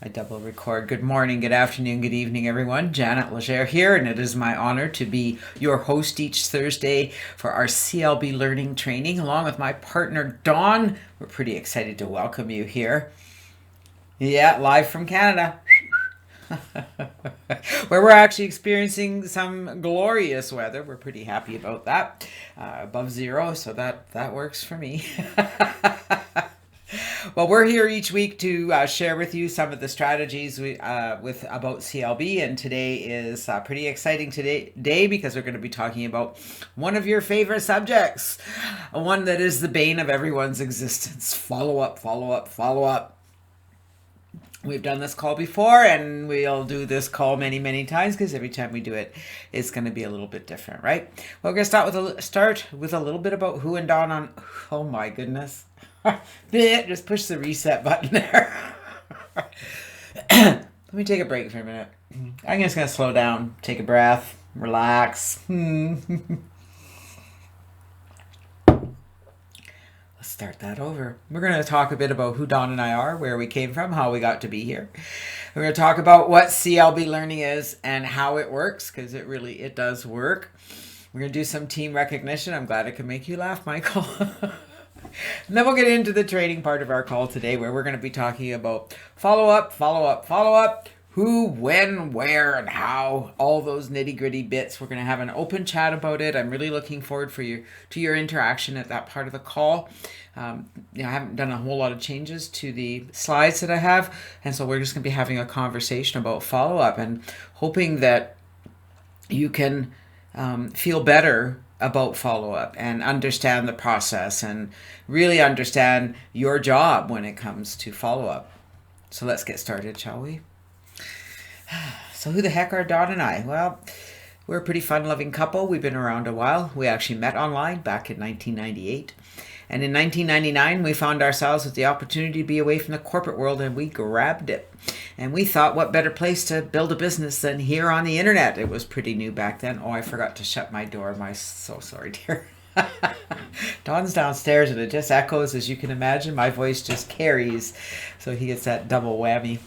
I double record. Good morning, good afternoon, good evening, everyone. Janet Legere here, and it is my honor to be your host each Thursday for our CLB learning training, along with my partner Dawn. We're pretty excited to welcome you here. Yeah, live from Canada, where we're actually experiencing some glorious weather. We're pretty happy about that. Above zero, so that works for me. Well, we're here each week to share with you some of the strategies with about CLB, and today is pretty exciting day because we're going to be talking about one of your favorite subjects, one that is the bane of everyone's existence: follow up, follow up, follow up. We've done this call before, and we'll do this call many, many times because every time we do it, it's going to be a little bit different, right? Well, we're going to start with a little bit about who and Dawn on. Oh my goodness. Just push the reset button there. Let me take a break for a minute. I'm just going to slow down, take a breath, relax. Let's start that over. We're going to talk a bit about who Dawn and I are, where we came from, how we got to be here. We're going to talk about what CLB learning is and how it works, because it does work. We're going to do some team recognition. I'm glad I could make you laugh, Michael. And then we'll get into the training part of our call today, where we're going to be talking about follow up, follow up, follow up, who, when, where, and how, all those nitty gritty bits. We're going to have an open chat about it. I'm really looking forward to your interaction at that part of the call. I haven't done a whole lot of changes to the slides that I have, and so we're just going to be having a conversation about follow up and hoping that you can feel better about follow-up and understand the process and really understand your job when it comes to follow-up. So let's get started, shall we? So who the heck are Dawn and I? Well, we're a pretty fun-loving couple. We've been around a while. We actually met online back in 1998. And in 1999, we found ourselves with the opportunity to be away from the corporate world, and we grabbed it. And we thought, what better place to build a business than here on the internet? It was pretty new back then. Oh, I forgot to shut my door. So sorry, dear. Don's downstairs, and it just echoes, as you can imagine. My voice just carries, so he gets that double whammy.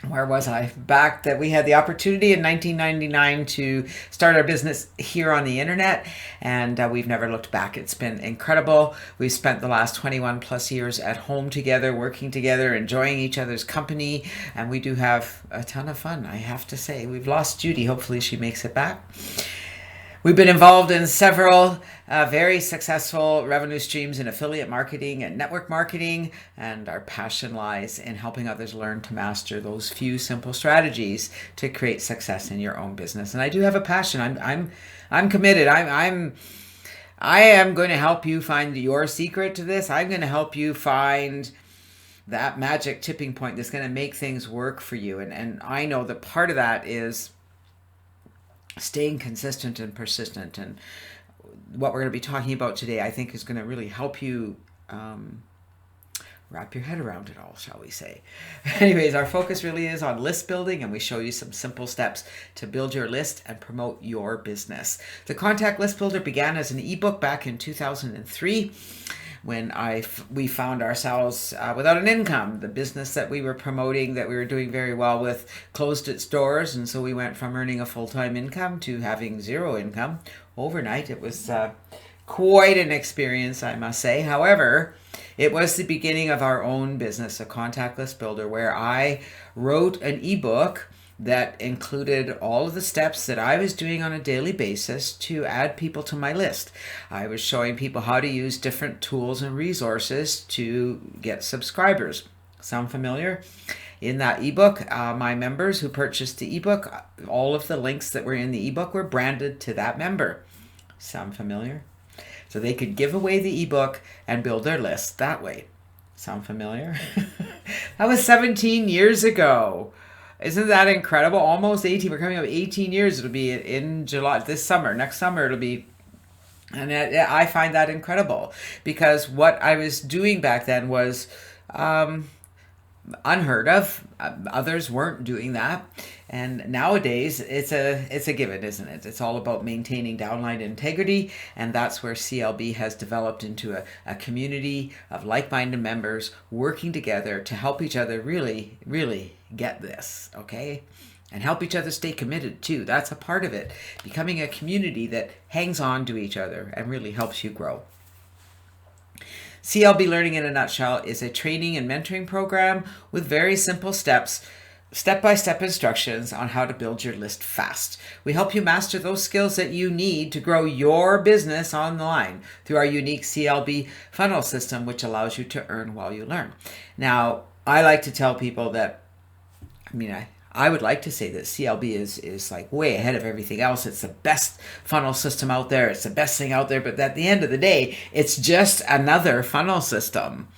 Where was I? Back that we had the opportunity in 1999 to start our business here on the internet, and we've never looked back. It's been incredible. We've spent the last 21 plus years at home together, working together, enjoying each other's company, and we do have a ton of fun, I have to say. We've lost Judy. Hopefully she makes it back. We've been involved in several very successful revenue streams in affiliate marketing and network marketing, and our passion lies in helping others learn to master those few simple strategies to create success in your own business. And I do have a passion. I'm committed. I am going to help you find your secret to this. I'm going to help you find that magic tipping point that's going to make things work for you. And I know that part of that is staying consistent and persistent. And what we're going to be talking about today, I think, is going to really help you wrap your head around it all, shall we say. Anyways, our focus really is on list building, and we show you some simple steps to build your list and promote your business. The Contact List Builder began as an ebook back in 2003. When we found ourselves without an income. The business that we were promoting, that we were doing very well with, closed its doors, and so we went from earning a full-time income to having zero income overnight. It was quite an experience, I must say. However, it was the beginning of our own business, a Contact List Builder, where I wrote an ebook that included all of the steps that I was doing on a daily basis to add people to my list. I was showing people how to use different tools and resources to get subscribers. Sound familiar? In that ebook, my members who purchased the ebook, all of the links that were in the ebook were branded to that member. Sound familiar? So they could give away the ebook and build their list that way. Sound familiar? That was 17 years ago. Isn't that incredible? Almost 18. We're coming up 18 years. It'll be in July, this summer. Next summer it'll be. And I find that incredible, because what I was doing back then was unheard of. Others weren't doing that. And nowadays, it's a given, isn't it? It's all about maintaining downline integrity, and that's where CLB has developed into a community of like-minded members working together to help each other really, really get this, okay? And help each other stay committed too. That's a part of it. Becoming a community that hangs on to each other and really helps you grow. CLB Learning in a Nutshell is a training and mentoring program with very simple steps, step-by-step instructions on how to build your list fast. We help you master those skills that you need to grow your business online through our unique CLB funnel system, which allows you to earn while you learn. Now, I like to tell people that, I would like to say that CLB is like way ahead of everything else. It's the best funnel system out there. It's the best thing out there. But at the end of the day, it's just another funnel system.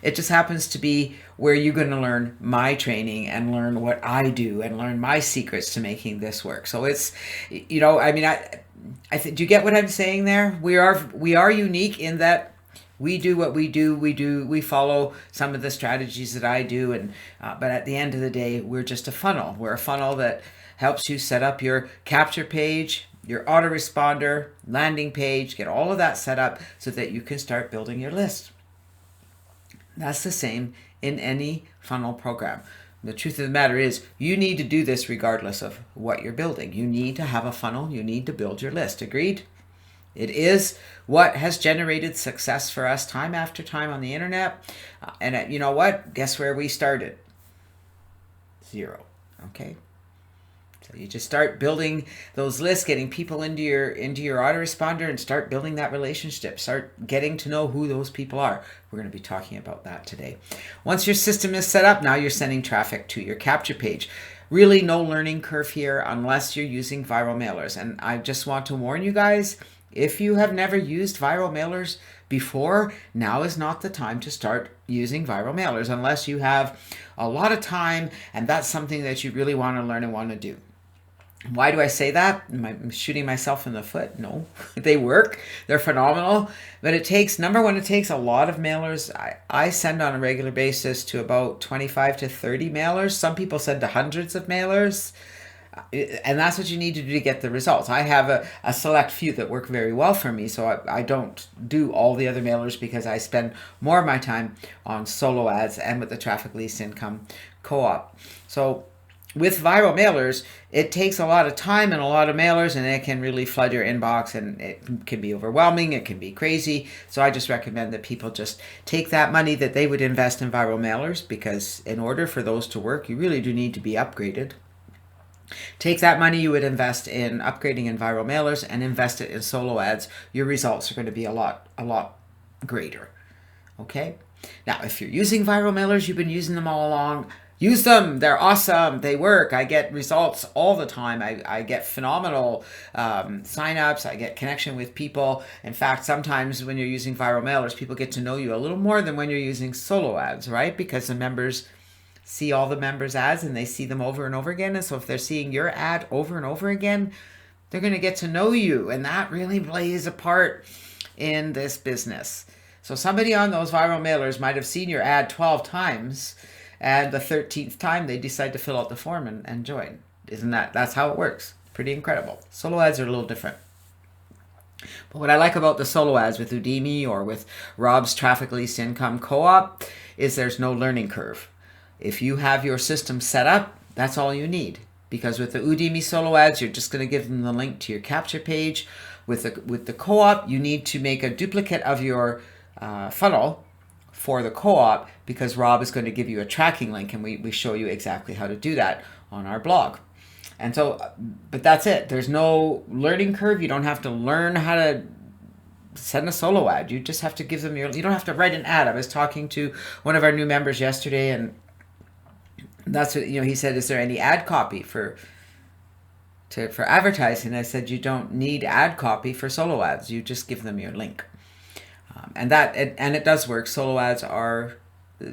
It just happens to be where you're going to learn my training and learn what I do and learn my secrets to making this work. So it's, do you get what I'm saying there? We are unique in that we do what we do. We follow some of the strategies that I do, but at the end of the day, we're just a funnel. We're a funnel that helps you set up your capture page, your autoresponder, landing page, get all of that set up so that you can start building your list. That's the same in any funnel program. The truth of the matter is you need to do this regardless of what you're building. You need to have a funnel. You need to build your list. Agreed? It is what has generated success for us time after time on the internet. And you know what? Guess where we started? 0. Okay. So you just start building those lists, getting people into your autoresponder, and start building that relationship. Start getting to know who those people are. We're going to be talking about that today. Once your system is set up, now you're sending traffic to your capture page. Really no learning curve here unless you're using viral mailers. And I just want to warn you guys, if you have never used viral mailers before, now is not the time to start using viral mailers unless you have a lot of time and that's something that you really want to learn and want to do. Why do I say that? Am I shooting myself in the foot? No, they work. They're phenomenal. But it takes a lot of mailers. I send on a regular basis to about 25 to 30 mailers. Some people send to hundreds of mailers. And that's what you need to do to get the results. I have a select few that work very well for me, so I don't do all the other mailers because I spend more of my time on solo ads and with the Traffic Least Income Co-op. So with viral mailers, it takes a lot of time and a lot of mailers, and it can really flood your inbox, and it can be overwhelming. It can be crazy. So I just recommend that people just take that money that they would invest in viral mailers, because in order for those to work, you really do need to be upgraded. Take that money you would invest in upgrading in viral mailers and invest it in solo ads. Your results are going to be a lot greater. Okay? Now, if you're using viral mailers, you've been using them all along, use them. They're awesome. They work. I get results all the time. I get phenomenal signups. I get connection with people. In fact, sometimes when you're using viral mailers, people get to know you a little more than when you're using solo ads, right? Because the members see all the members' ads and they see them over and over again. And so if they're seeing your ad over and over again, they're going to get to know you. And that really plays a part in this business. So somebody on those viral mailers might have seen your ad 12 times, and the 13th time they decide to fill out the form and join. That's how it works. Pretty incredible. Solo ads are a little different. But what I like about the solo ads with Udemy or with Rob's Traffic Least Income Co-op is there's no learning curve. If you have your system set up, that's all you need. Because with the Udemy solo ads, you're just going to give them the link to your capture page. With the co-op, you need to make a duplicate of your funnel for the co-op, because Rob is going to give you a tracking link, and we show you exactly how to do that on our blog. And so, but that's it. There's no learning curve. You don't have to learn how to send a solo ad. You just have to give them you don't have to write an ad. I was talking to one of our new members yesterday, and that's what, he said, is there any ad copy for advertising? I said, you don't need ad copy for solo ads. You just give them your link. And it does work. Solo ads are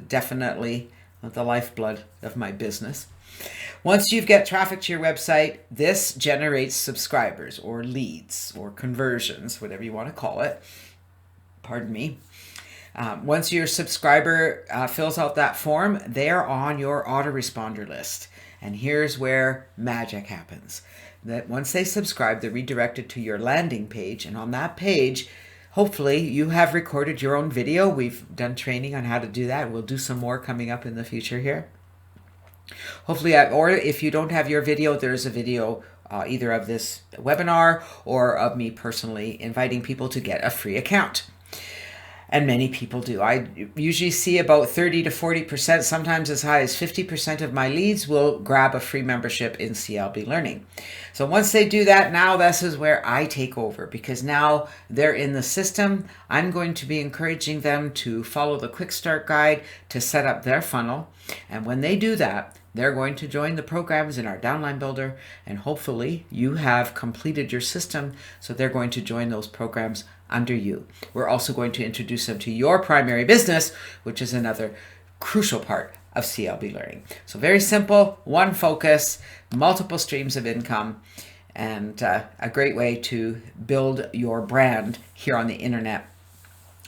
definitely the lifeblood of my business. Once you get traffic to your website, this generates subscribers or leads or conversions, whatever you want to call it. Pardon me. Once your subscriber fills out that form, they're on your autoresponder list. And here's where magic happens. That once they subscribe, they're redirected to your landing page. And on that page, hopefully you have recorded your own video. We've done training on how to do that. We'll do some more coming up in the future here. Hopefully, or if you don't have your video, there's a video either of this webinar or of me personally inviting people to get a free account. And many people do. I usually see about 30 to 40%, sometimes as high as 50% of my leads will grab a free membership in CLB Learning. So once they do that, now this is where I take over, because now they're in the system. I'm going to be encouraging them to follow the quick start guide to set up their funnel. And when they do that, they're going to join the programs in our downline builder, and hopefully you have completed your system, so they're going to join those programs under you. We're also going to introduce them to your primary business, which is another crucial part of CLB Learning. So very simple, one focus, multiple streams of income, and a great way to build your brand here on the internet.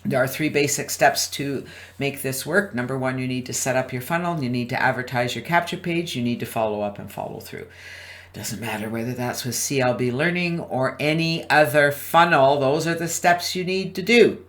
There are 3 basic steps to make this work. Number 1, you need to set up your funnel. You need to advertise your capture page. You need to follow up and follow through. Doesn't matter whether that's with CLB Learning or any other funnel. Those are the steps you need to do.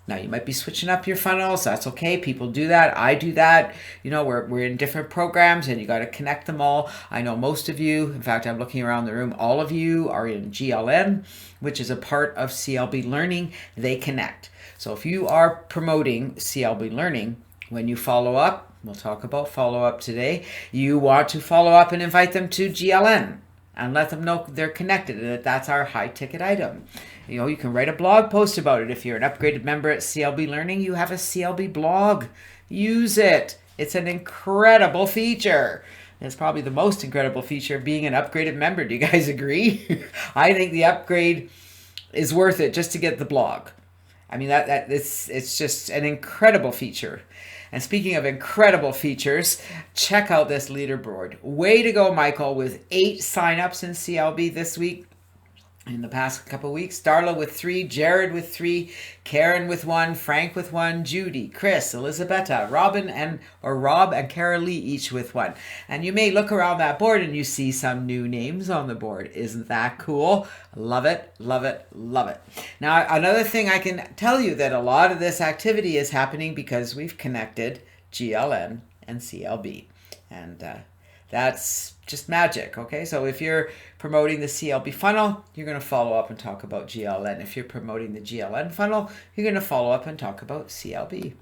Now, you might be switching up your funnels. That's okay. People do that. I do that. You know, we're in different programs and you got to connect them all. I know most of you, in fact, I'm looking around the room, all of you are in GLN, which is a part of CLB Learning. They connect. So if you are promoting CLB Learning, when you follow up, we'll talk about follow up today, you want to follow up and invite them to GLN and let them know they're connected and that that's our high ticket item. You know, you can write a blog post about it. If you're an upgraded member at CLB Learning, you have a CLB blog. Use it. It's an incredible feature. It's probably the most incredible feature of being an upgraded member. Do you guys agree? I think the upgrade is worth it just to get the blog. I mean, it's just an incredible feature. And speaking of incredible features, check out this leaderboard. Way to go, Michael, with 8 signups in CLB this week. In the past couple of weeks, Darla with 3, Jared with 3, Karen with 1, Frank with 1, Judy, Chris, Elizabetta, Rob and Cara Lee each with 1. And you may look around that board and you see some new names on the board. Isn't that cool? Love it, love it, love it. Now, another thing I can tell you that a lot of this activity is happening because we've connected GLN and CLB. And that's just magic, okay? So if you're promoting the CLB funnel, you're going to follow up and talk about GLN. If you're promoting the GLN funnel, you're going to follow up and talk about CLB.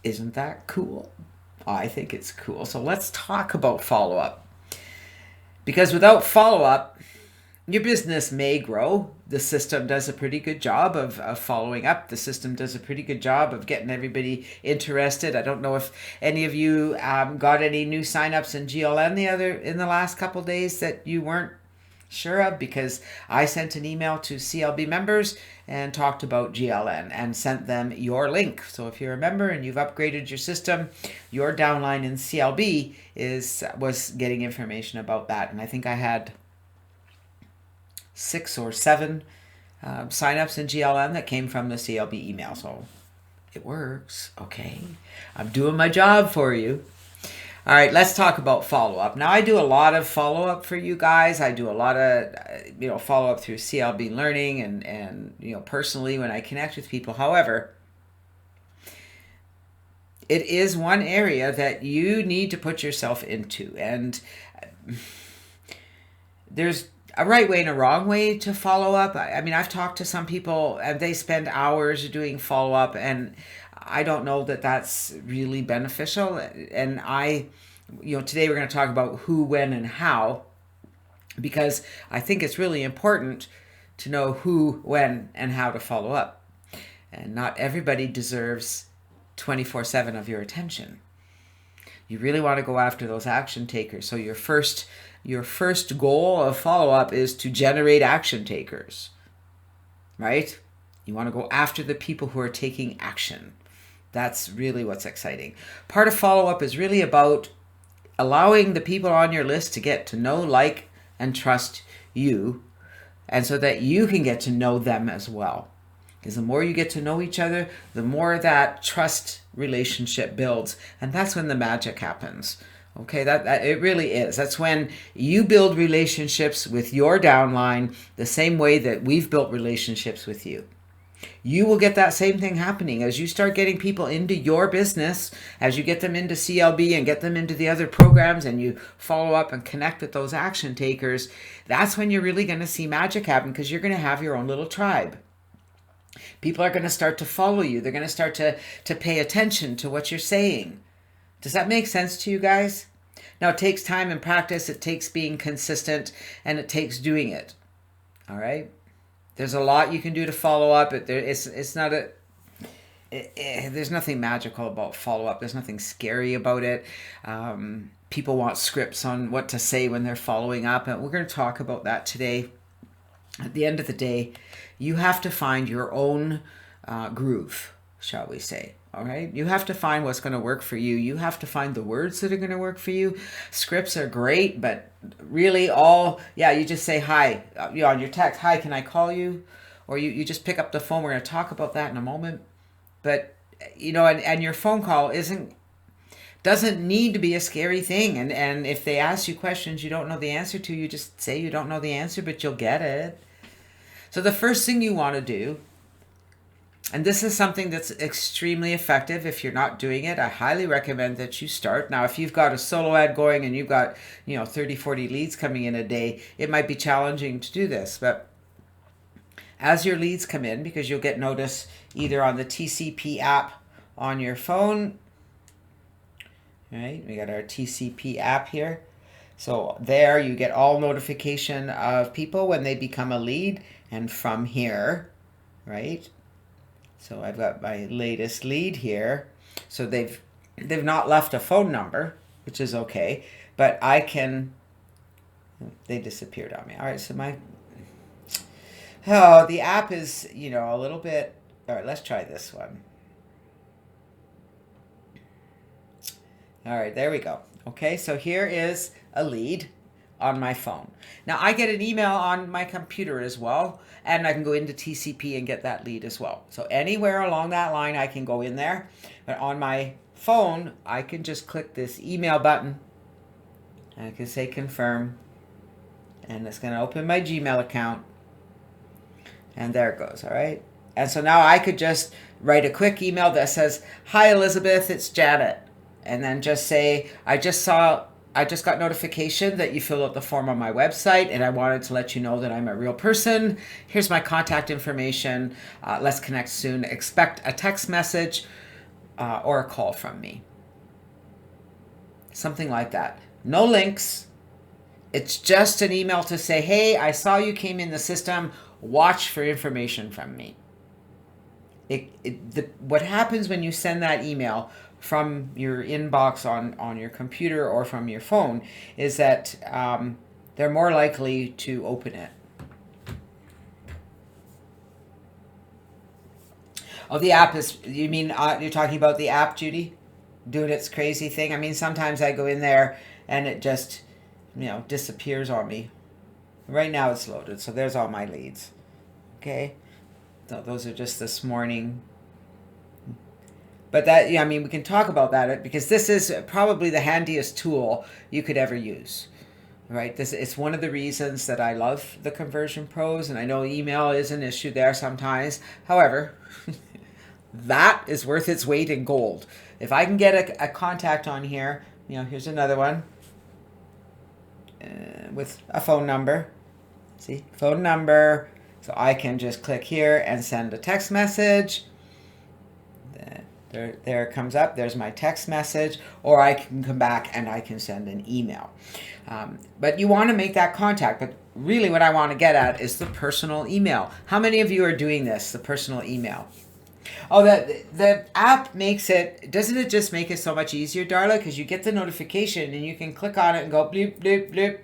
Isn't that cool? I think it's cool. So let's talk about follow-up. Because without follow-up, your business may grow. The system does a pretty good job of following up. The system does a pretty good job of getting everybody interested. I don't know if any of you got any new signups in GLN in the last couple of days that you weren't sure of, because I sent an email to CLB members and talked about GLN and sent them your link. So if you're a member and you've upgraded your system, your downline in CLB was getting information about that. And I think I had 6 or 7 signups in GLN that came from the CLB email. So it works. Okay. I'm doing my job for you. All right, let's talk about follow-up. Now, I do a lot of follow-up for you guys. I do a lot of, follow-up through CLB Learning and personally when I connect with people. However, it is one area that you need to put yourself into. And there's a right way and a wrong way to follow up. I mean, I've talked to some people and they spend hours doing follow-up, and I don't know that that's really beneficial. And today we're going to talk about who, when, and how, because I think it's really important to know who, when, and how to follow up. And not everybody deserves 24/7 of your attention. You really want to go after those action takers. So your first goal of follow-up is to generate action takers, right? You want to go after the people who are taking action. That's really what's exciting. Part of follow-up is really about allowing the people on your list to get to know, like, and trust you, and so that you can get to know them as well. Because the more you get to know each other, the more that trust relationship builds, and that's when the magic happens. Okay, that it really is. That's when you build relationships with your downline the same way that we've built relationships with you. You will get that same thing happening as you start getting people into your business, as you get them into CLB and get them into the other programs and you follow up and connect with those action takers. That's when you're really going to see magic happen, because you're going to have your own little tribe. People are going to start to follow you. They're going to start to pay attention to what you're saying. Does that make sense to you guys? Now, it takes time and practice. It takes being consistent, and it takes doing it. All right? There's a lot you can do to follow up. It's not there's nothing magical about follow-up. There's nothing scary about it. People want scripts on what to say when they're following up, and we're going to talk about that today. At the end of the day, you have to find your own groove, shall we say. All right. You have to find what's going to work for you. You have to find the words that are going to work for you. Scripts are great, but really you just say hi on your text. Hi, can I call you? Or you just pick up the phone. We're going to talk about that in a moment. But, and your phone call doesn't need to be a scary thing. And if they ask you questions you don't know the answer to, you just say you don't know the answer, but you'll get it. So the first thing you want to do, and this is something that's extremely effective. If you're not doing it, I highly recommend that you start. Now, if you've got a solo ad going and you've got, 30, 40 leads coming in a day, it might be challenging to do this. But as your leads come in, because you'll get notice either on the TCP app on your phone, right? We got our TCP app here. So there you get all notification of people when they become a lead. And from here, right? So I've got my latest lead here. So they've not left a phone number, which is okay, but they disappeared on me. All right, so the app is, a little bit, all right, let's try this one. All right, there we go. Okay, so here is a lead on my phone. Now I get an email on my computer as well, and I can go into TCP and get that lead as well. So anywhere along that line I can go in there, but on my phone I can just click this email button and I can say confirm, and it's going to open my Gmail account, and there it goes. All right, and so now I could just write a quick email that says, hi Elizabeth, it's Janet, and then just say, I just got notification that you filled out the form on my website, and I wanted to let you know that I'm a real person. Here's my contact information. Let's connect soon. Expect a text message or a call from me. Something like that. No links. It's just an email to say, hey, I saw you came in the system. Watch for information from me. What happens when you send that email from your inbox on your computer or from your phone is that they're more likely to open it. Oh, the app is, you mean, you're talking about the app, Judy? Doing its crazy thing? I mean, sometimes I go in there and it just, disappears on me. Right now it's loaded, so there's all my leads. Okay? So those are just this morning. But we can talk about that because this is probably the handiest tool you could ever use, right? It's one of the reasons that I love the Conversion Pros, and I know email is an issue there sometimes. However, that is worth its weight in gold. If I can get a contact on here, here's another one with a phone number. See, phone number. So I can just click here and send a text message. There it comes up. There's my text message, or I can come back and I can send an email. But you want to make that contact. But really what I want to get at is the personal email. How many of you are doing this, the personal email? Oh, the app doesn't it just make it so much easier, Darla? Because you get the notification and you can click on it and go bleep, bleep, bleep.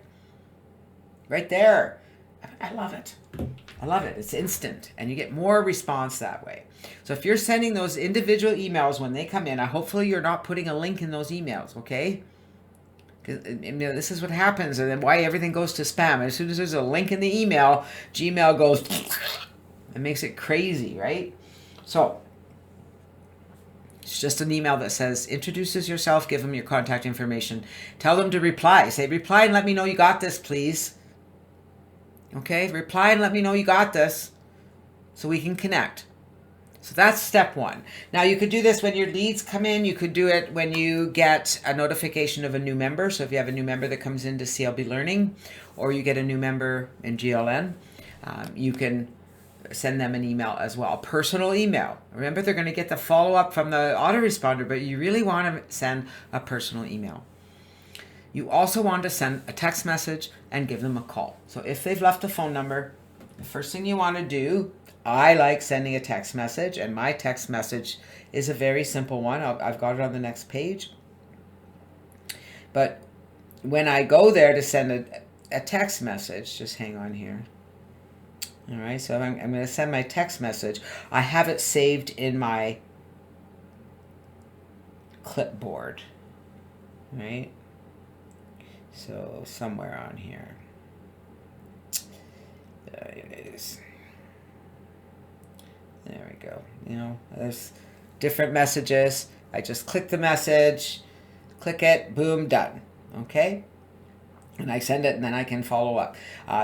Right there. I love it. I love it. It's instant, and you get more response that way. So if you're sending those individual emails when they come in, hopefully you're not putting a link in those emails, okay? Because this is what happens, and then why everything goes to spam. As soon as there's a link in the email, Gmail goes and makes it crazy, right? So It's just an email that says, introduces yourself, give them your contact information. Tell them to reply. Say, reply and let me know you got this, please. Okay, reply and let me know you got this so we can connect. So that's step one. Now you could do this when your leads come in. You could do it when you get a notification of a new member. So if you have a new member that comes into CLB Learning, or you get a new member in GLN, you can send them an email as well, a personal email. Remember, they're going to get the follow-up from the autoresponder, but you really want to send a personal email. You also want to send a text message and give them a call. So if they've left a phone number, the first thing you want to do, I like sending a text message, and my text message is a very simple one. I've got it on the next page. But when I go there to send a text message, just hang on here. All right, so I'm going to send my text message. I have it saved in my clipboard, right? So somewhere on here. There it is. There we go. You know, there's different messages. I just click the message, click it, boom, done. Okay? And I send it, and then I can follow up.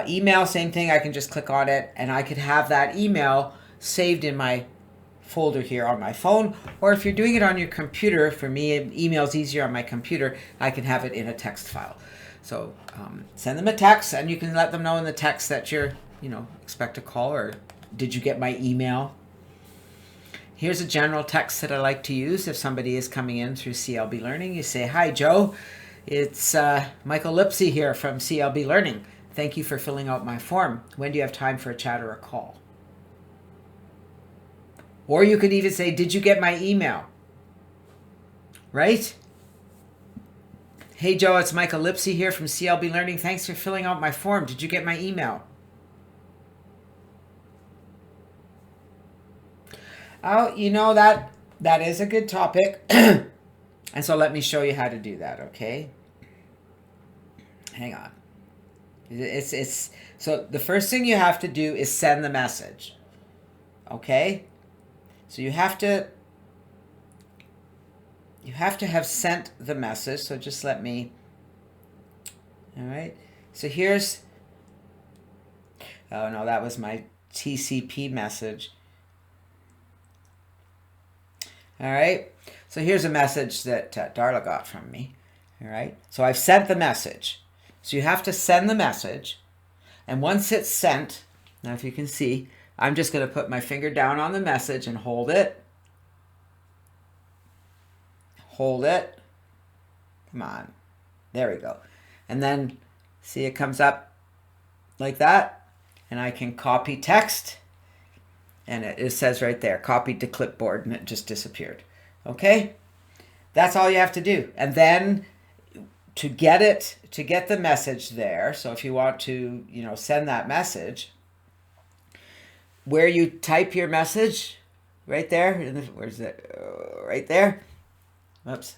Email, same thing. I can just click on it, and I could have that email saved in my folder here on my phone. Or if you're doing it on your computer, for me, email's easier on my computer, I can have it in a text file. So send them a text, and you can let them know in the text that you're, expect a call, or did you get my email? Here's a general text that I like to use if somebody is coming in through CLB Learning. You say, hi, Joe. It's Michael Lipsey here from CLB Learning. Thank you for filling out my form. When do you have time for a chat or a call? Or you could even say, did you get my email? Right? Hey, Joe, it's Michael Lipsey here from CLB Learning. Thanks for filling out my form. Did you get my email? Oh, that is a good topic. And so let me show you how to do that, okay? Hang on. So the first thing you have to do is send the message. Okay? So you have to have sent the message. So just let me. All right. So here's. Oh no, that was my TCP message. All right. So here's a message that Darla got from me. All right. So I've sent the message. So you have to send the message. And once it's sent, now if you can see, I'm just going to put my finger down on the message and hold it. Hold it. Come on. There we go. And then see it comes up like that. And I can copy text. And it says right there, copied to clipboard, and it just disappeared. Okay? That's all you have to do. And then to get the message there, so if you want to, send that message, where you type your message, right there, where's it? Right there. Oops.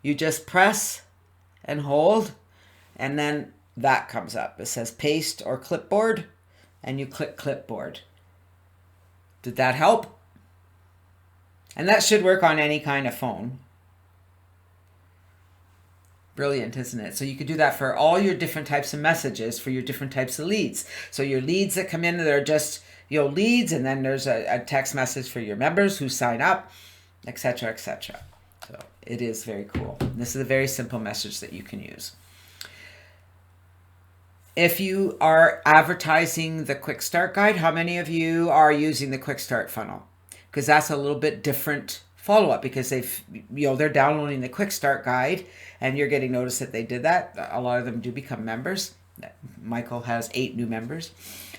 You just press and hold, and then that comes up. It says paste or clipboard, and you click clipboard. Did that help? And that should work on any kind of phone. Brilliant, isn't it? So you could do that for all your different types of messages, for your different types of leads. So your leads that come in, they're just leads, and then there's a text message for your members who sign up, etc., etc. So it is very cool. And this is a very simple message that you can use. If you are advertising the Quick Start Guide, how many of you are using the Quick Start funnel? Because that's a little bit different follow-up, because they're downloading the Quick Start Guide and you're getting notice that they did that. A lot of them do become members. Michael has 8 new members.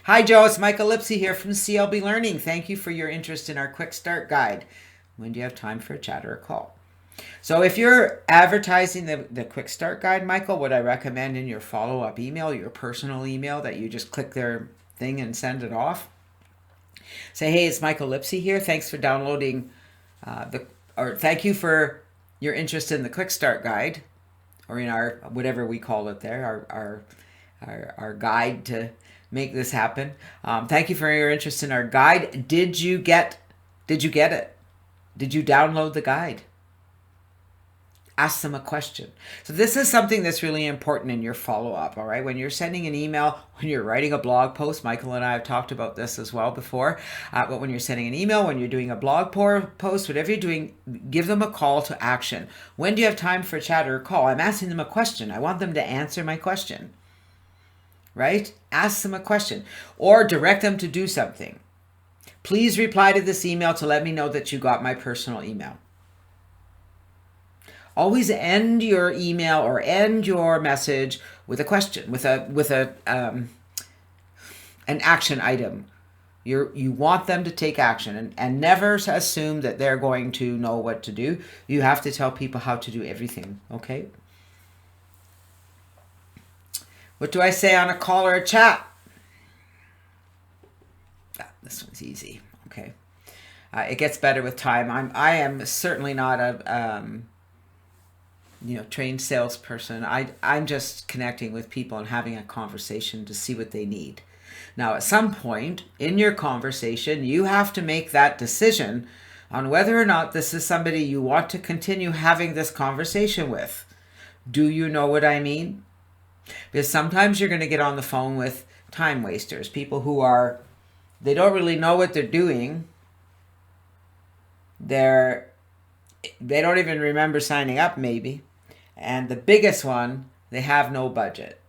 Hi, Joe. It's Michael Lipsey here from CLB Learning. Thank you for your interest in our Quick Start Guide. When do you have time for a chat or a call? So if you're advertising the Quick Start Guide, Michael, what I recommend in your follow-up email, your personal email that you just click their thing and send it off, say, hey, it's Michael Lipsey here. Thanks for downloading thank you for your interest in the Quick Start Guide, or in our, whatever we call it there, our guide to make this happen. Thank you for your interest in our guide. Did you get it? Did you download the guide? Ask them a question. So this is something that's really important in your follow-up, all right? When you're sending an email, when you're writing a blog post, Michael and I have talked about this as well before, but when you're sending an email, when you're doing a blog post, whatever you're doing, give them a call to action. When do you have time for a chat or a call? I'm asking them a question. I want them to answer my question, right? Ask them a question or direct them to do something. Please reply to this email to let me know that you got my personal email. Always end your email or end your message with a question, with an action item. You want them to take action, and never assume that they're going to know what to do. You have to tell people how to do everything, okay? What do I say on a call or a chat? This one's easy, okay? It gets better with time. I am certainly not a trained salesperson. I'm just connecting with people and having a conversation to see what they need. Now, at some point in your conversation, you have to make that decision on whether or not this is somebody you want to continue having this conversation with. Do you know what I mean? Because sometimes you're going to get on the phone with time wasters, people who they don't really know what they're doing. They don't even remember signing up, maybe. And the biggest one, they have no budget.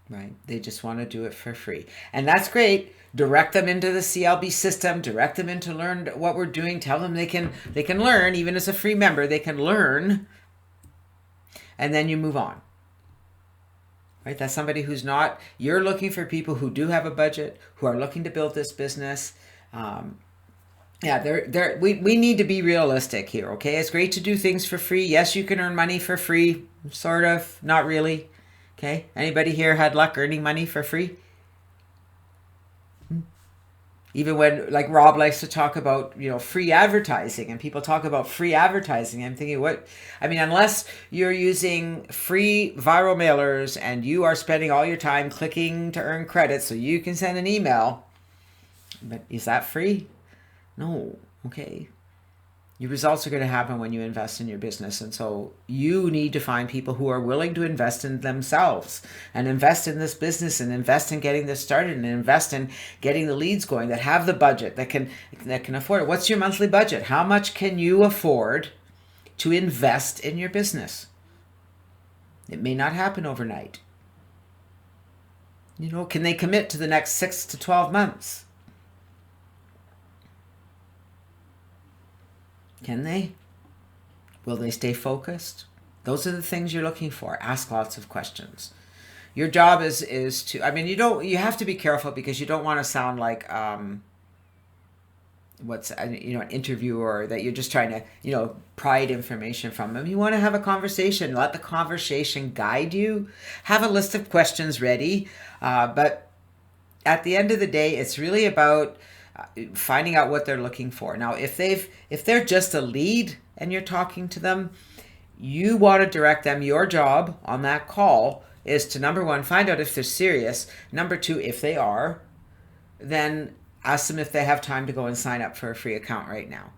Right? They just want to do it for free. And that's great. Direct them into the CLB system. Direct them into learn what we're doing. Tell them they can learn, even as a free member, they can learn. And then you move on. Right? That's somebody who's not, you're looking for people who do have a budget, who are looking to build this business. We need to be realistic here, okay? It's great to do things for free. Yes, you can earn money for free, sort of, not really, okay? Anybody here had luck earning money for free? Even when, like Rob likes to talk about, free advertising, and people talk about free advertising, I'm thinking, unless you're using free viral mailers and you are spending all your time clicking to earn credit so you can send an email, but is that free? No, okay. Your results are going to happen when you invest in your business. And so you need to find people who are willing to invest in themselves and invest in this business and invest in getting this started and invest in getting the leads going, that have the budget, that can afford it. What's your monthly budget? How much can you afford to invest in your business? It may not happen overnight. Can they commit to the next 6 to 12 months? Can they? Will they stay focused? Those are the things you're looking for. Ask lots of questions. Your job is to, you have to be careful because you don't want to sound like, an interviewer, that you're just trying to, pry information from them. You want to have a conversation. Let the conversation guide you. Have a list of questions ready. But at the end of the day, it's really about finding out what they're looking for. Now, if they're just a lead and you're talking to them, you want to direct them. Your job on that call is to, number one, find out if they're serious. Number two, if they are, then ask them if they have time to go and sign up for a free account right now.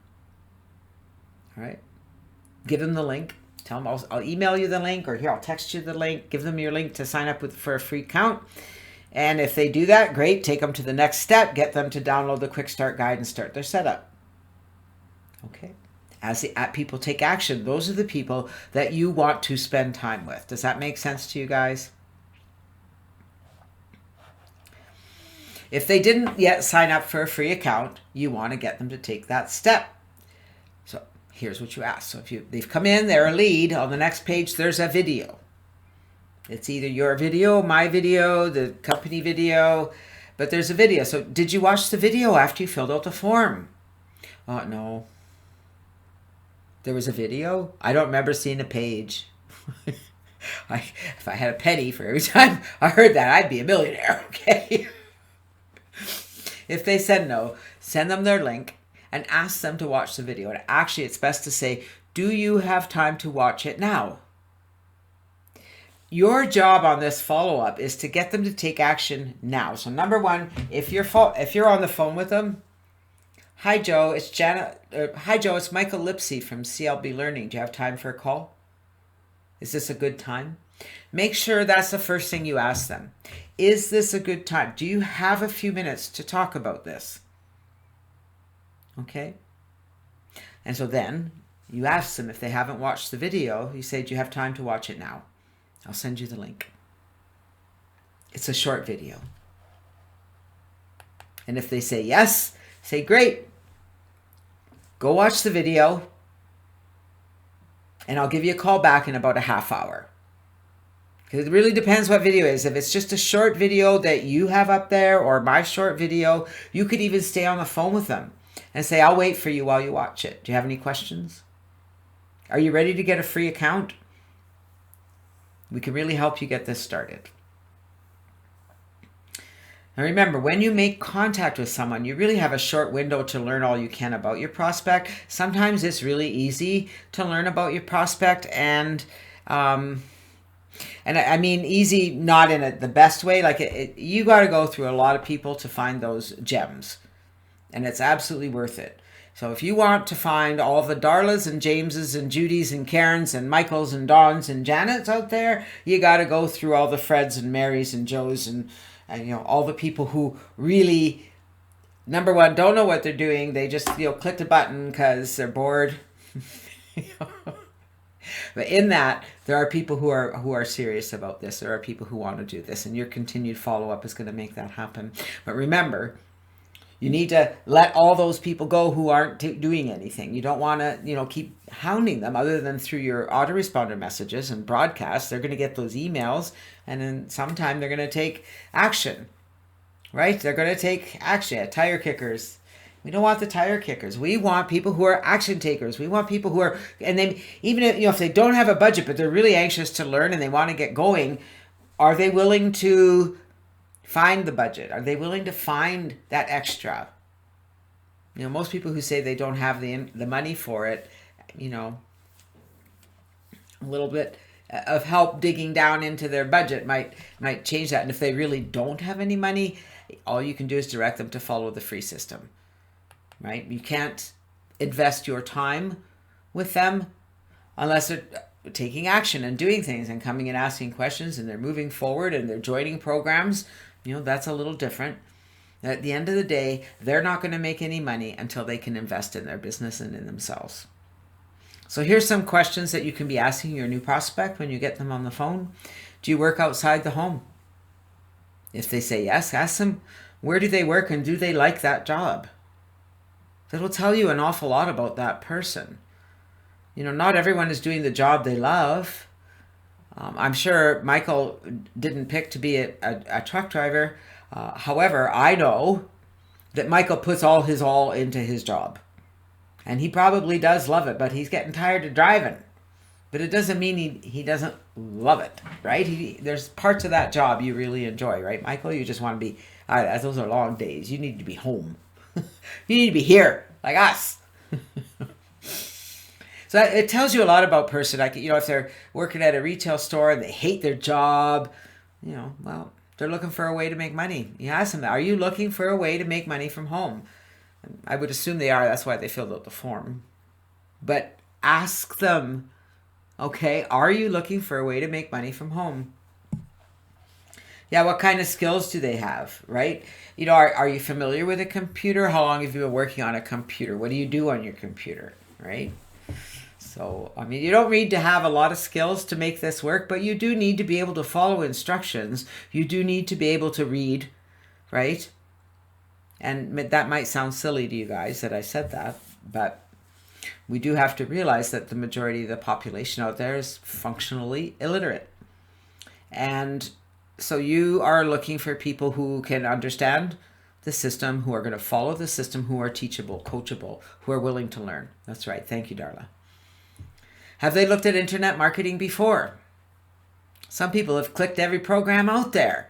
All right. Give them the link. Tell them I'll email you the link, or here, I'll text you the link. Give them your link to sign up for a free account. And if they do that, great. Take them to the next step. Get them to download the Quick Start Guide and start their setup. Okay. As people take action, those are the people that you want to spend time with. Does that make sense to you guys? If they didn't yet sign up for a free account, you want to get them to take that step. So here's what you ask. So if they've come in, they're a lead. On the next page, there's a video. It's either your video, my video, the company video, but there's a video. So did you watch the video after you filled out the form? Oh, no. There was a video? I don't remember seeing a page. If I had a penny for every time I heard that, I'd be a millionaire, okay? If they said no, send them their link and ask them to watch the video. And actually, it's best to say, do you have time to watch it now? Your job on this follow-up is to get them to take action now. So number one, if you're on the phone with them, Hi, Joe. It's Janet. Hi, Joe. It's Michael Lipsy from CLB Learning. Do you have time for a call? Is this a good time? Make sure that's the first thing you ask them. Is this a good time? Do you have a few minutes to talk about this? Okay. And so then you ask them if they haven't watched the video. You say, do you have time to watch it now? I'll send you the link. It's a short video. And if they say yes, say, great. Go watch the video. And I'll give you a call back in about a half hour. Because it really depends what video it is. If it's just a short video that you have up there or my short video, you could even stay on the phone with them and say, I'll wait for you while you watch it. Do you have any questions? Are you ready to get a free account? We can really help you get this started. Now remember, when you make contact with someone, you really have a short window to learn all you can about your prospect. Sometimes it's really easy to learn about your prospect, and I mean easy not in the best way. Like you got to go through a lot of people to find those gems, and it's absolutely worth it. So if you want to find all the Darlas and Jameses and Judys and Karens and Michaels and Dons and Janets out there, you got to go through all the Freds and Marys and Joes and you know, all the people who really, number one, don't know what they're doing. They just, you know, clicked a button because they're bored. But in that, there are people who are serious about this. There are people who want to do this, and your continued follow-up is going to make that happen. But remember, you need to let all those people go who aren't doing anything. You don't want to, you know, keep hounding them other than through your autoresponder messages and broadcasts. They're going to get those emails, and then sometime they're going to take action, right? They're going to take action. Tire kickers. We don't want the tire kickers. We want people who are action takers. We want people who are, and they, even if, you know, if they don't have a budget, but they're really anxious to learn and they want to get going, are they willing to find the budget? Are they willing to find that extra? You know, most people who say they don't have the money for it, you know, a little bit of help digging down into their budget might change that. And if they really don't have any money, all you can do is direct them to follow the free system, right? You can't invest your time with them unless they're taking action and doing things and coming and asking questions and they're moving forward and they're joining programs. You know, that's a little different. At the end of the day, they're not going to make any money until they can invest in their business and in themselves. So here's some questions that you can be asking your new prospect when you get them on the phone. Do you work outside the home? If they say yes, ask them, where do they work and do they like that job? That'll tell you an awful lot about that person. You know, not everyone is doing the job they love. I'm sure Michael didn't pick to be a truck driver. However, I know that Michael puts all into his job. And he probably does love it, but he's getting tired of driving. But it doesn't mean he doesn't love it, right? There's parts of that job you really enjoy, right, Michael? You just want to be, those are long days. You need to be home. You need to be here, like us. So it tells you a lot about person. Like, you know, if they're working at a retail store and they hate their job, you know, well, they're looking for a way to make money. You ask them, are you looking for a way to make money from home? I would assume they are. That's why they filled out the form. But ask them, okay, are you looking for a way to make money from home? Yeah, what kind of skills do they have, right? You know, are you familiar with a computer? How long have you been working on a computer? What do you do on your computer, right? So, I mean, you don't need to have a lot of skills to make this work, but you do need to be able to follow instructions. You do need to be able to read, right? And that might sound silly to you guys that I said that, but we do have to realize that the majority of the population out there is functionally illiterate. And so you are looking for people who can understand the system, who are going to follow the system, who are teachable, coachable, who are willing to learn. That's right. Thank you, Darla. Have they looked at internet marketing before? Some people have clicked every program out there.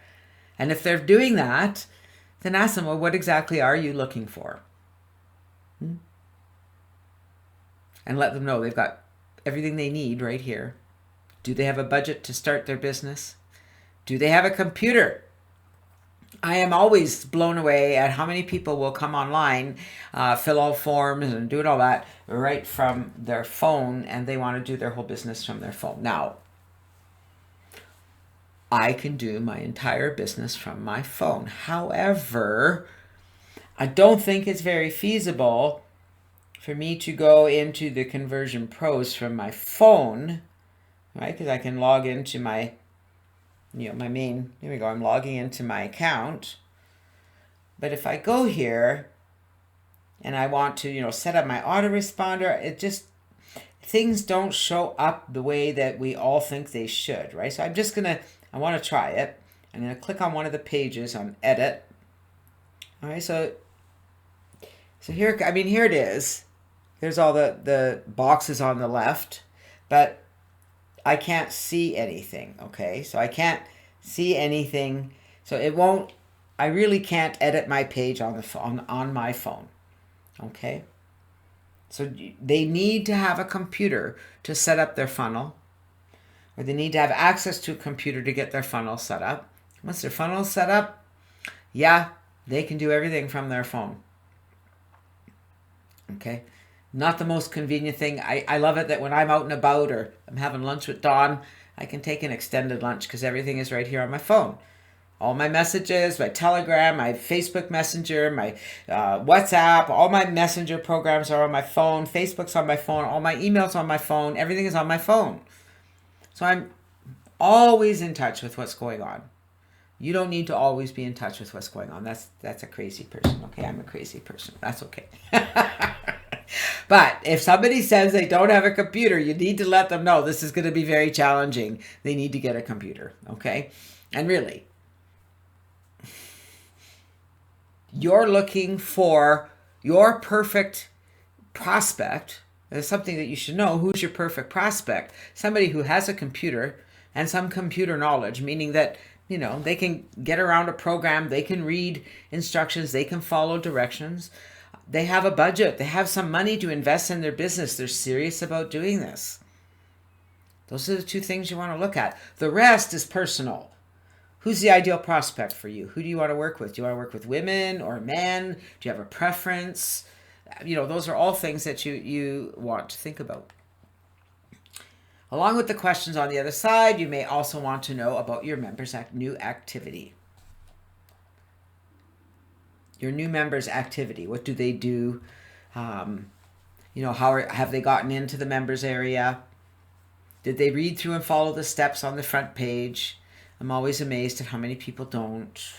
And if they're doing that, then ask them, well, what exactly are you looking for? And let them know they've got everything they need right here. Do they have a budget to start their business? Do they have a computer? I am always blown away at how many people will come online, fill out forms and do it all that right from their phone, and they want to do their whole business from their phone. Now, I can do my entire business from my phone. However, I don't think it's very feasible for me to go into the Conversion Pros from my phone, right? Because I can log into my my main, here we go, I'm logging into my account. But if I go here and I want to, set up my autoresponder, it just, things don't show up the way that we all think they should, right? So I want to try it. I'm going to click on one of the pages on edit. All right, so here, here it is. There's all the boxes on the left, but I can't see anything, okay? So I can't see anything. So it won't, I really can't edit my page on the phone, on my phone, okay? So they need to have a computer to set up their funnel, or they need to have access to a computer to get their funnel set up. Once their funnel is set up, yeah, they can do everything from their phone, okay? Not the most convenient thing. I love it that when I'm out and about or I'm having lunch with Dawn, I can take an extended lunch because everything is right here on my phone. All my messages, my Telegram, my Facebook Messenger, my WhatsApp, all my messenger programs are on my phone. Facebook's on my phone. All my emails on my phone. Everything is on my phone. So I'm always in touch with what's going on. You don't need to always be in touch with what's going on. That's a crazy person. Okay, I'm a crazy person. That's okay. But if somebody says they don't have a computer, you need to let them know this is going to be very challenging. They need to get a computer, okay? And really, you're looking for your perfect prospect. There's something that you should know. Who's your perfect prospect? Somebody who has a computer and some computer knowledge, meaning that, they can get around a program, they can read instructions, they can follow directions. They have a budget. They have some money to invest in their business. They're serious about doing this. Those are the two things you want to look at. The rest is personal. Who's the ideal prospect for you? Who do you want to work with? Do you want to work with women or men? Do you have a preference? Those are all things that you want to think about. Along with the questions on the other side, you may also want to know about your members' new activity. Your new members' activity. What do they do? How have they gotten into the members area? Did they read through and follow the steps on the front page? I'm always amazed at how many people don't.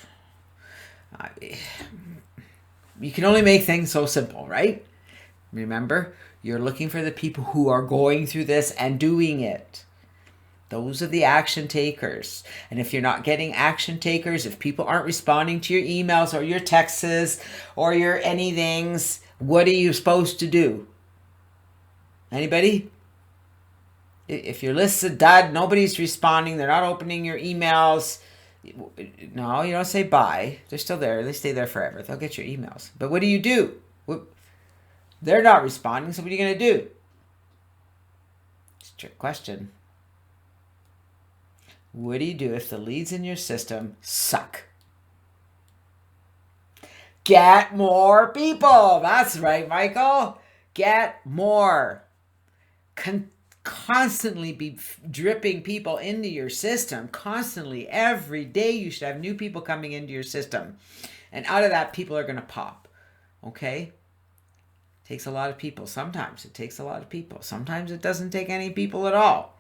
You can only make things so simple, right? Remember, you're looking for the people who are going through this and doing it. Those are the action takers. And if you're not getting action takers, if people aren't responding to your emails or your texts or your anythings, what are you supposed to do? Anybody? If your list's a dud, nobody's responding, they're not opening your emails. No, you don't say bye. They're still there. They stay there forever. They'll get your emails. But what do? They're not responding, so what are you going to do? It's a trick question. What do you do if the leads in your system suck? Get more people. That's right, Michael. Get more. Constantly be dripping people into your system. Constantly, every day, you should have new people coming into your system. And out of that, people are going to pop. Okay? Takes a lot of people. Sometimes it takes a lot of people. Sometimes it doesn't take any people at all.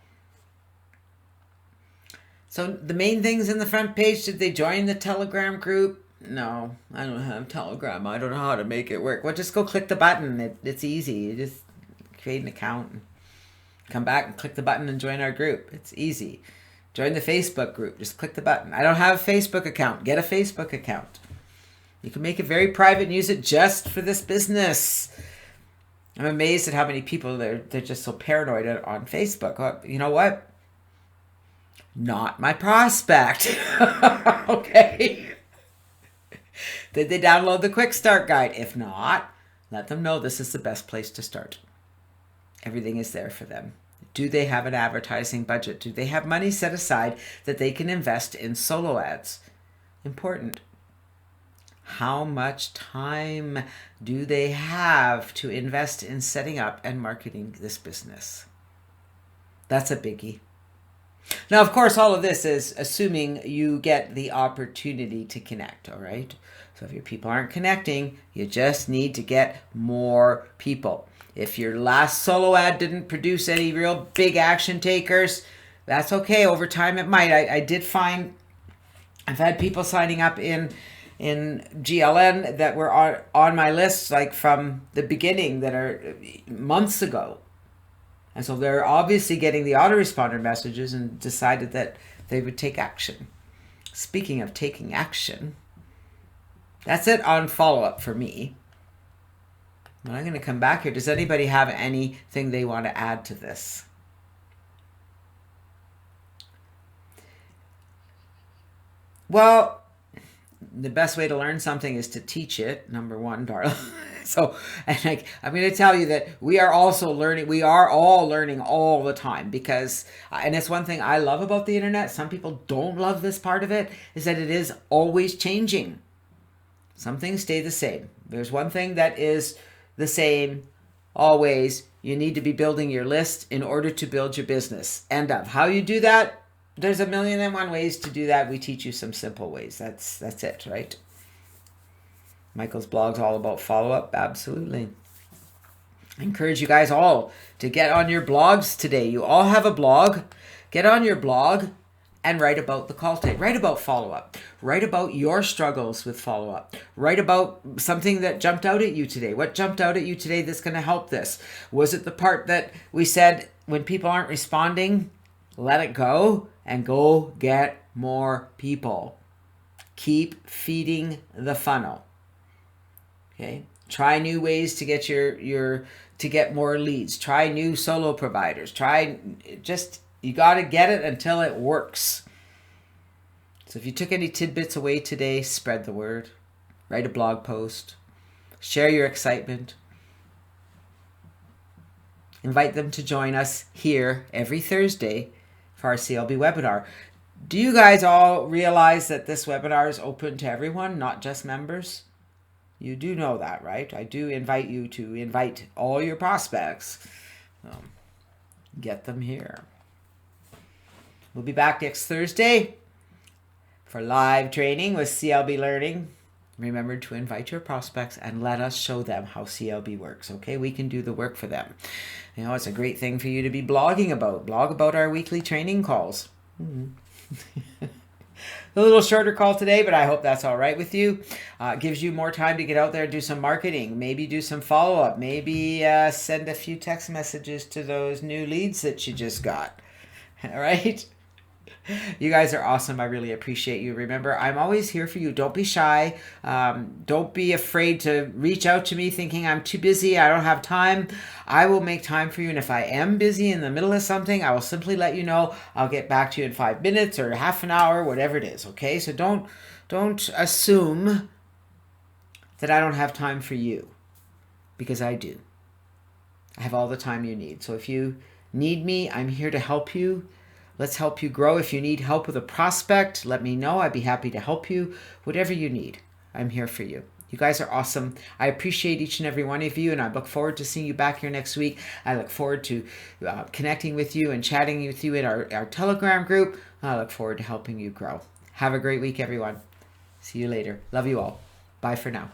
So the main things in the front page, did they join the Telegram group? No, I don't have Telegram. I don't know how to make it work. Well, just go click the button. It's easy. You just create an account and come back and click the button and join our group. It's easy. Join the Facebook group. Just click the button. I don't have a Facebook account. Get a Facebook account. You can make it very private and use it just for this business. I'm amazed at how many people, they're just so paranoid on Facebook. Well, you know what? Not my prospect. Okay. Did they download the quick start guide? If not, let them know this is the best place to start. Everything is there for them. Do they have an advertising budget? Do they have money set aside that they can invest in solo ads? Important. How much time do they have to invest in setting up and marketing this business? That's a biggie. Now, of course, all of this is assuming you get the opportunity to connect, all right? So if your people aren't connecting, you just need to get more people. If your last solo ad didn't produce any real big action takers, that's okay. Over time, it might. I did find I've had people signing up in GLN that were on my list like from the beginning that are months ago. And so they're obviously getting the autoresponder messages and decided that they would take action. Speaking of taking action, that's it on follow-up for me. I'm going to come back here. Does anybody have anything they want to add to this? Well, the best way to learn something is to teach it, number one, darling. So, and I'm going to tell you that we are also learning. We are all learning all the time because, and it's one thing I love about the internet. Some people don't love this part of it, is that it is always changing. Some things stay the same. There's one thing that is the same always. You need to be building your list in order to build your business. And how you do that, there's a million and one ways to do that. We teach you some simple ways. That's it, right? Michael's blog's all about follow-up. Absolutely. I encourage you guys all to get on your blogs today. You all have a blog. Get on your blog and write about the call tape. Write about follow-up. Write about your struggles with follow-up. Write about something that jumped out at you today. What jumped out at you today that's going to help this? Was it the part that we said when people aren't responding, let it go and go get more people. Keep feeding the funnel. Okay. Try new ways to get to get more leads. Try new solo providers. You got to get it until it works. So if you took any tidbits away today, spread the word. Write a blog post. Share your excitement. Invite them to join us here every Thursday for our CLB webinar. Do you guys all realize that this webinar is open to everyone, not just members? You do know that, right? I do invite you to invite all your prospects. Get them here. We'll be back next Thursday for live training with CLB Learning. Remember to invite your prospects and let us show them how CLB works, okay? We can do the work for them. You know, it's a great thing for you to be blogging about. Blog about our weekly training calls. A little shorter call today, but I hope that's all right with you. Gives you more time to get out there and do some marketing. Maybe do some follow-up. Maybe send a few text messages to those new leads that you just got. All right? You guys are awesome. I really appreciate you. Remember, I'm always here for you. Don't be shy. Don't be afraid to reach out to me thinking I'm too busy. I don't have time. I will make time for you. And if I am busy in the middle of something, I will simply let you know. I'll get back to you in 5 minutes or half an hour, whatever it is. Okay? So don't assume that I don't have time for you, because I do. I have all the time you need. So if you need me, I'm here to help you. Let's help you grow. If you need help with a prospect, let me know. I'd be happy to help you. Whatever you need, I'm here for you. You guys are awesome. I appreciate each and every one of you, and I look forward to seeing you back here next week. I look forward to connecting with you and chatting with you in our Telegram group. I look forward to helping you grow. Have a great week, everyone. See you later. Love you all. Bye for now.